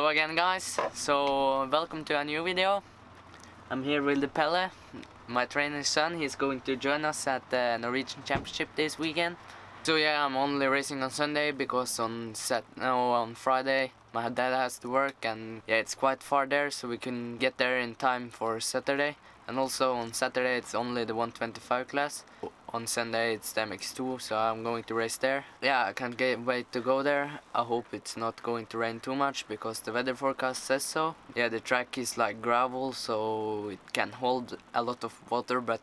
Hello again guys, so welcome to a new video. I'm here with Pelle, my trainer's son. He's going to join us at the Norwegian Championship this weekend. So yeah, I'm only racing on Sunday because on Friday my dad has to work, and yeah, it's quite far there, so we can get there in time for Saturday. And also on Saturday it's only the 125 class. On Sunday it's the MX2, so I'm going to race there. Yeah, I can't wait to go there. I hope it's not going to rain too much because the weather forecast says so. Yeah, the track is like gravel, so it can hold a lot of water, but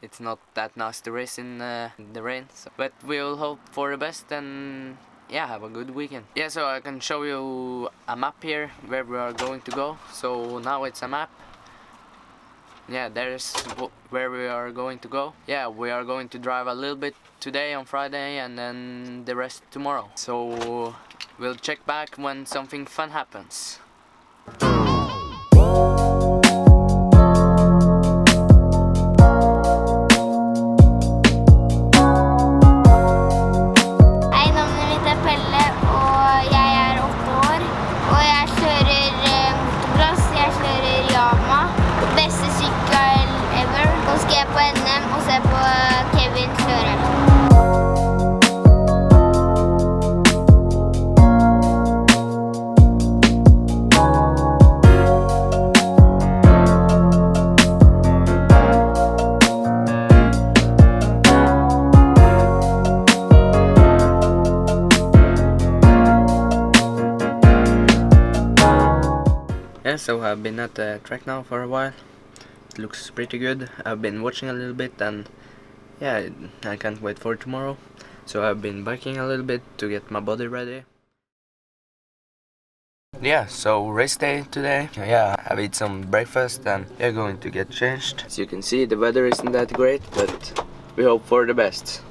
it's not that nice to race in the rain. So. But we'll hope for the best and yeah, have a good weekend. Yeah, so I can show you a map here where we are going to go. So now it's a map. Yeah, there's where we are going to go. Yeah, we are going to drive a little bit today on Friday and then the rest tomorrow. So we'll check back when something fun happens. Hei, navnet mitt Pelle, og jeg 8 år. Og jeg kjører motocross, jeg kjører Yama. Beste sykkel ever. Nå skal jeg på NM og se på Kevin kjøre. Yeah, so I've been at the track now for a while. It looks pretty good. I've been watching a little bit and yeah, I can't wait for tomorrow. So I've been biking a little bit to get my body ready. Yeah, so race day today. Yeah, I've eaten some breakfast and we're going to get changed. As you can see, the weather isn't that great, but we hope for the best.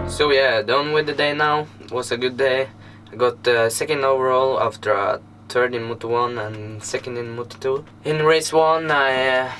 So yeah, done with the day now. It was a good day. I got second overall after a third in Moto 1 and second in Moto 2. In race 1 I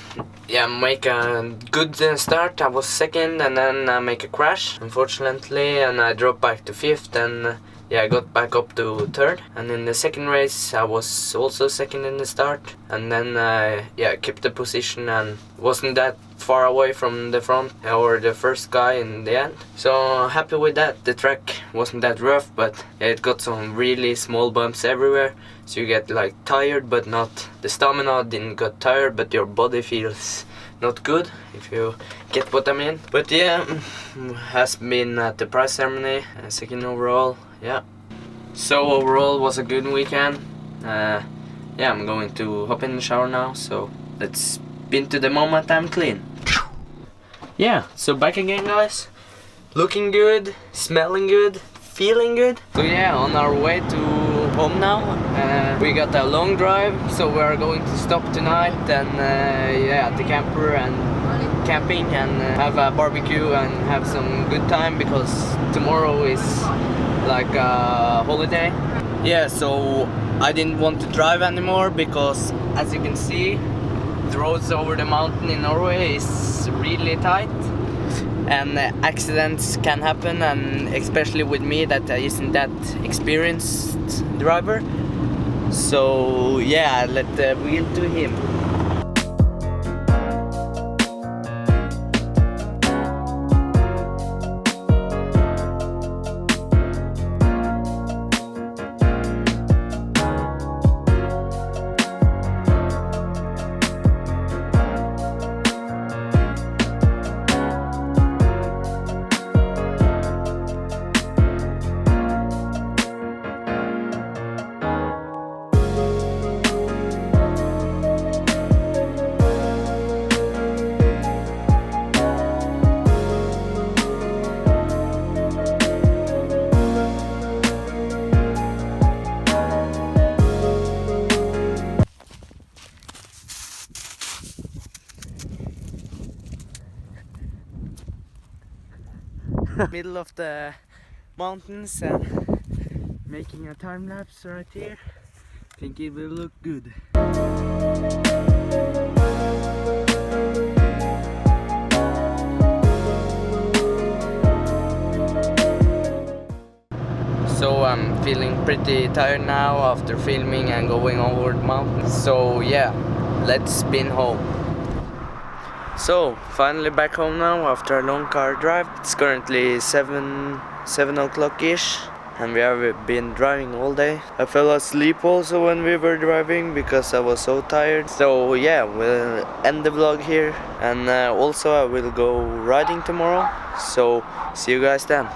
make a good start. I was second and then I make a crash, unfortunately, and I dropped back to 5th and yeah, I got back up to 3rd. And in the second race I was also second in the start, and then I kept the position and wasn't that far away from the front or the first guy in the end. So happy with that. The track wasn't that rough, but yeah, it got some really small bumps everywhere, so you get like tired, but not, the stamina didn't get tired, but your body feels not good, if you get what I mean. But yeah, has been at the prize ceremony, second overall. Yeah, so overall was a good weekend. Yeah, I'm going to hop in the shower now, so let's spin to the moment I'm clean. Yeah, so back again guys. Looking good, smelling good, feeling good. So yeah, on our way to home now. We got a long drive, so we are going to stop tonight and yeah, at the camper and camping and have a barbecue and have some good time, because tomorrow is like a holiday. Yeah, so I didn't want to drive anymore because, as you can see, the roads over the mountain in Norway is really tight and accidents can happen, and especially with me that isn't that experienced driver. So yeah, I let the wheel to him. Middle of the mountains and making a time lapse right here. Think it will look good. So I'm feeling pretty tired now after filming and going over the mountains. So yeah, let's spin home. So finally back home now after a long car drive. It's currently 7 o'clock ish and we have been driving all day. I fell asleep also when we were driving because I was so tired. So yeah, we'll end the vlog here and also I will go riding tomorrow. So see you guys then.